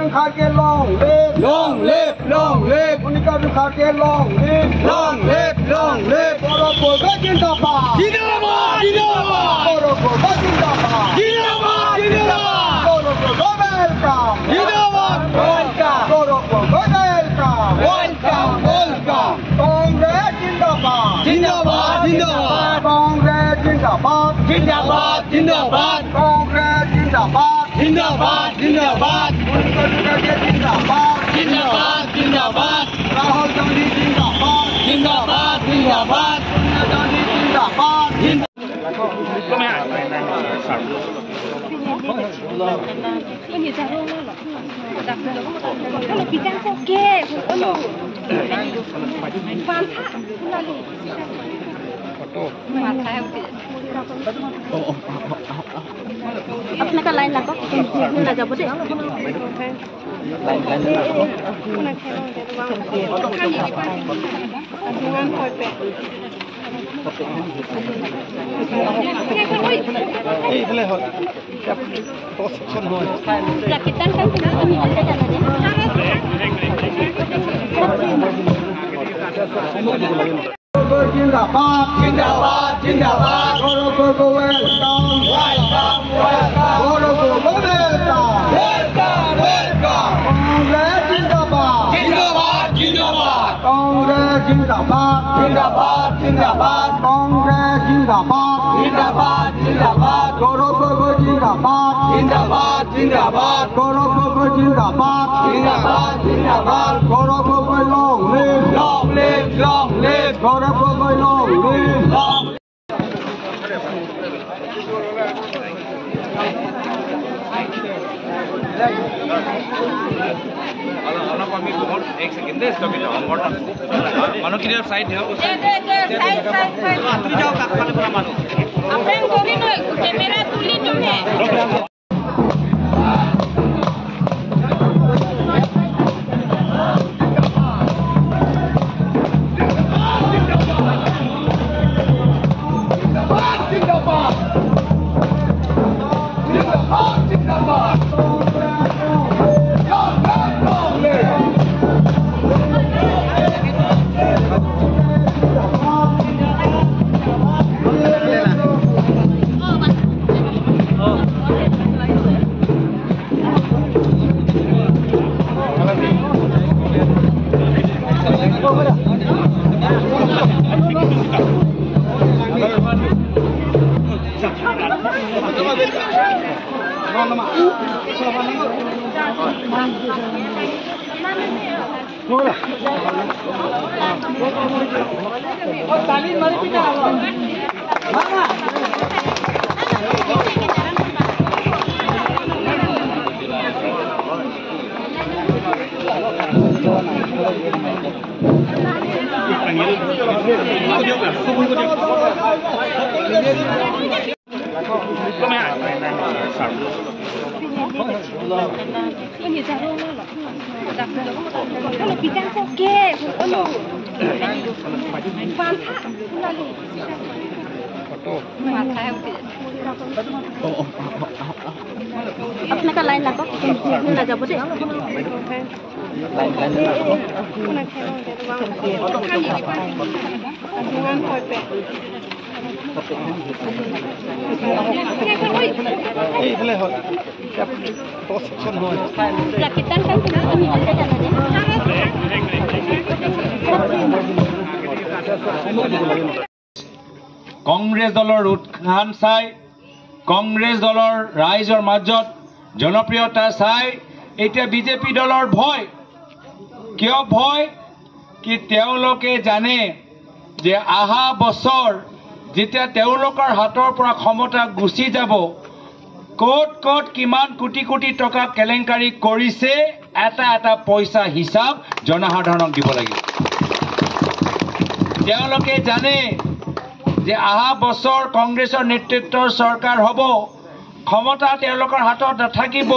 Khake long live. Long live, long live. Monica Khake long live. Long live, long live. Goropoga Jindabad. Jindabad, Jindabad. Goropoga Jindabad. Jindabad, Jindabad. Goropoga welcome. Jindabad, welcome. Goropoga welcome. Welcome, welcome. Congress Jindabad. Jindabad, Jindabad. Congress Jindabad. Jindabad, Jindabad. Congress Jindabad. Jindabad, Jindabad. Monica Jindabad. Jindabad, Jindabad. Rahul Gandhi Jindabad. Jindabad, Jindabad. Sonia Gandhi Jindabad. अपने का line लगो लगा बोले Rakitan kan Jindabad. Jindabad, Jindabad. Goropoga welcome. Welcome, welcome. Goropoga welcome. Welcome, welcome. Congress Jindabad. Jindabad, Jindabad. Congress Jindabad. Jindabad, Jindabad. Congress Jindabad. Jindabad, Jindabad. Goropoga Jindabad. Jindabad, Jindabad. Goropoga Jindabad. Jindabad, Jindabad. Goropoga long live. Long live, long live. Goropoga long live. Long एक second दे इसका भी on करना मानो कि side है side तुम जाओ वाले पूरा मानो अपने कोई नहीं कैमरा तुली जो है अपने का लाइन लगो लगा बोले Rakitan kan কংগ্ৰেছ দলৰ উৎখান চাই কংগ্ৰেছ দলৰ ৰাইজৰ মাজত জনপ্ৰিয়তা চাই এতিয়া বিজেপি দলৰ ভয় কিয় ভয় কি তেওঁলোকে জানে যে আহা বছৰ যেতিয়া তেওঁলোকৰ হাতৰ পৰা ক্ষমতা গুচি যাব কোট কোট কিমান কোটি কোটি টকা কেলেংকাৰী কৰিছে এটা এটা পইচা হিচাপ জনসাধাৰণক দিব লাগিব তেওঁলোকে জানে যে আহা বছৰ কংগ্ৰেছৰ নেতৃত্বৰ চৰকাৰ হ'ব ক্ষমতা তেওঁলোকৰ হাতত নাথাকিব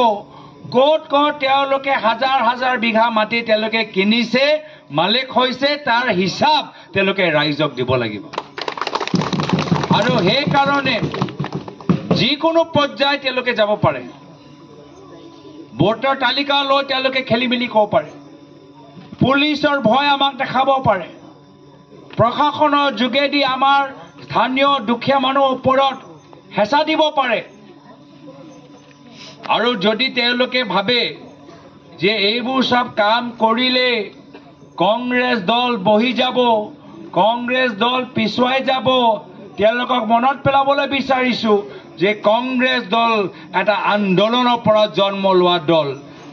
কোট কোট তেওঁলোকে হাজাৰ হাজাৰ বিঘা মাটি তেওঁলোকে কিনিছে মালিক হৈছে তাৰ হিচাপ তেওঁলোকে ৰাইজক দিব লাগিব আৰু সেই কাৰণে যিকোনো পৰ্যায় তেওঁলোকে যাব পাৰে ভোটাৰ তালিকা লৈ তেওঁলোকে খেলি মেলি ক'ব পাৰে পুলিচৰ ভয় আমাক দেখাব পাৰে প্ৰশাসনৰ যোগেদি আমাৰ স্থানীয় দুখীয়া মানুহৰ ওপৰত হেঁচা দিব পাৰে আৰু যদি তেওঁলোকে ভাবে যে এইবোৰ সব কাম কৰিলে কংগ্ৰেছ দল বহি যাব কংগ্ৰেছ দল পিছুৱাই যাব তেওঁলোকক মনত পেলাবলৈ বিচাৰিছোঁ যে কংগ্ৰেছ দল এটা আন্দোলনৰ পৰা জন্ম লোৱা দল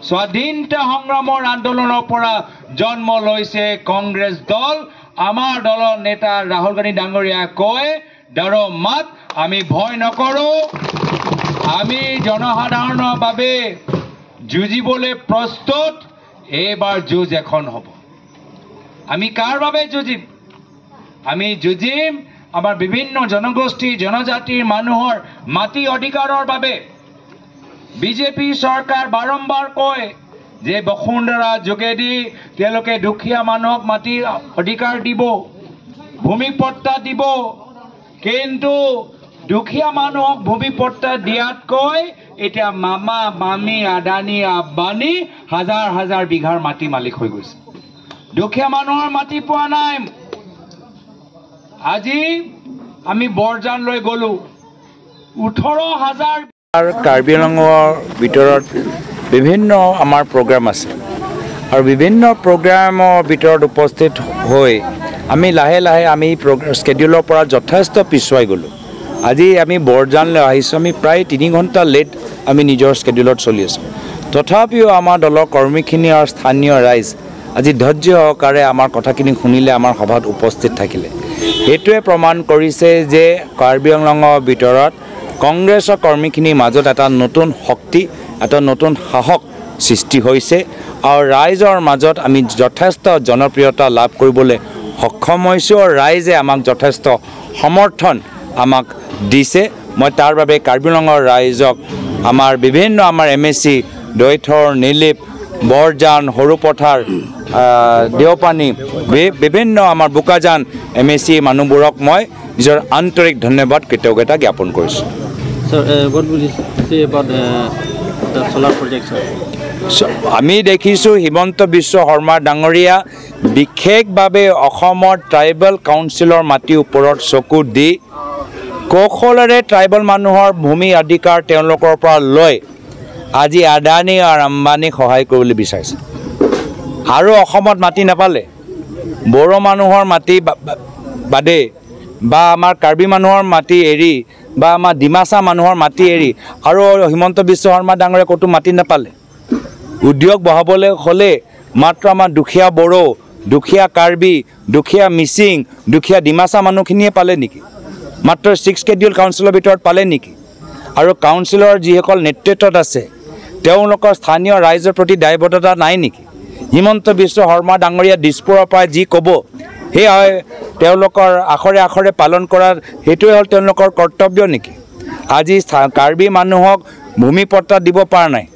স্বাধীনতা সংগ্ৰামৰ আন্দোলনৰ পৰা জন্ম লৈছে কংগ্ৰেছ দল আমাৰ দলৰ নেতা ৰাহুল গান্ধী ডাঙৰীয়াই কয় ডৰ মাত আমি ভয় নকৰোঁ আমি জনসাধাৰণৰ বাবে যুঁজিবলৈ প্ৰস্তুত এইবাৰ যুঁজ এখন হ'ব আমি কাৰ বাবে যুঁজিম আমি যুঁজিম আমাৰ বিভিন্ন জনগোষ্ঠী জনজাতিৰ মানুহৰ মাটি অধিকাৰৰ বাবে বিজেপি চৰকাৰ বাৰম্বাৰ কয় যে বসুন্ধৰা যোগেদি তেওঁলোকে দুখীয়া মানুহক মাটি অধিকাৰ দিব ভূমিপট্টা দিব কিন্তু দুখীয়া মানুহক ভূমিপট্টা দিয়াতকৈ এতিয়া মামা মামী আদানী আম্বানী হাজাৰ হাজাৰ বিঘাৰ মাটি মালিক হৈ গৈছে দুখীয়া মানুহৰ মাটি পোৱা নাই আজি আমি বৰজান লৈ গলো 18,000 কাৰ্বি আংলঙৰ ভিতৰত বিভিন্ন আমাৰ প্ৰগ্ৰাম আছে আৰু বিভিন্ন প্ৰগ্ৰামৰ ভিতৰত উপস্থিত হৈ আমি লাহে লাহে আমি স্কেডিউলৰ পৰা যথেষ্ট পিছুৱাই গ'লোঁ আজি আমি বৰজানলৈ আহিছোঁ আমি প্ৰায় 3 ঘণ্টা লেট আমি নিজৰ স্কেডিউলত চলি আছোঁ তথাপিও আমাৰ দলৰ কৰ্মীখিনি আৰু স্থানীয় ৰাইজ আজি ধৈৰ্য সহকাৰে আমাৰ কথাখিনি শুনিলে আমাৰ সভাত উপস্থিত থাকিলে এইটোৱে প্ৰমাণ কৰিছে যে কাৰ্বি আংলঙৰ ভিতৰত কংগ্ৰেছৰ কৰ্মীখিনিৰ মাজত এটা নতুন শক্তি এটা নতুন সাহস সৃষ্টি হৈছে আৰু ৰাইজৰ মাজত আমি যথেষ্ট জনপ্ৰিয়তা লাভ কৰিবলৈ সক্ষম হৈছোঁ আৰু ৰাইজে আমাক যথেষ্ট সমৰ্থন আমাক দিছে মই তাৰ বাবে কাৰ্বি আংলঙৰ ৰাইজক আমাৰ বিভিন্ন আমাৰ MSC দৈথৰ নীলিপ বৰজান সৰুপথাৰ দেওপানী বিভিন্ন আমাৰ বোকাজান MSC মানুহবোৰক মই নিজৰ আন্তৰিক ধন্যবাদ কৃতজ্ঞতা জ্ঞাপন কৰিছোঁ what would you say about the solar project, sir? আমি দেখিছোঁ হিমন্ত বিশ্ব শৰ্মা ডাঙৰীয়া বিশেষভাৱে অসমৰ ট্ৰাইবেল কাউন্সিলৰ মাটিৰ ওপৰত চকু দি কৌশলেৰে ট্ৰাইবেল মানুহৰ ভূমি অধিকাৰ তেওঁলোকৰ পৰা লৈ আজি আদানী আৰু আম্বানীক সহায় কৰিবলৈ বিচাৰিছে আৰু অসমত মাটি নাপালে বড়ো মানুহৰ মাটি বাদে বা আমাৰ কাৰ্বি মানুহৰ মাটি এৰি বা আমাৰ ডিমাচা মানুহৰ মাটি এৰি আৰু হিমন্ত বিশ্ব শৰ্মা ডাঙৰীয়া ক'তো মাটি নাপালে উদ্যোগ বহাবলৈ হ'লে মাত্ৰ আমাৰ দুখীয়া বড়ো দুখীয়া কাৰ্বি দুখীয়া মিচিং দুখীয়া ডিমাচা মানুহখিনিয়ে পালে নেকি মাত্ৰ 6 স্কেডিউল কাউন্সিলৰ ভিতৰত পালে নেকি আৰু কাউন্সিলৰ যিসকল নেতৃত্বত আছে তেওঁলোকৰ স্থানীয় ৰাইজৰ প্ৰতি দায়বদ্ধতা নাই নেকি হিমন্ত বিশ্ব শৰ্মা ডাঙৰীয়া দিছপুৰৰ পৰা যি ক'ব সেই তেওঁলোকৰ আখৰে আখৰে পালন কৰাৰ সেইটোৱে হ'ল তেওঁলোকৰ কৰ্তব্য নেকি আজি কাৰ্বি মানুহক ভূমিপট্টা দিব পৰা নাই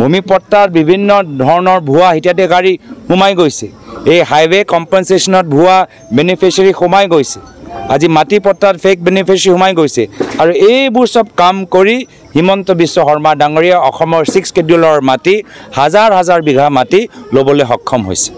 ভূমিপট্টাত বিভিন্ন ধৰণৰ ভুৱা হিতাধিকাৰী সোমাই গৈছে এই হাইৱে কম্পেনচেশ্যনত ভুৱা বেনিফিচিয়াৰী সোমাই গৈছে আজি মাটি পট্টাত ফেক বেনিফিচিয়াৰী সোমাই গৈছে আৰু এইবোৰ সব কাম কৰি হিমন্ত বিশ্ব শৰ্মা ডাঙৰীয়া অসমৰ 6 স্কেডিউলৰ মাটি হাজাৰ হাজাৰ বিঘা মাটি ল'বলৈ সক্ষম হৈছে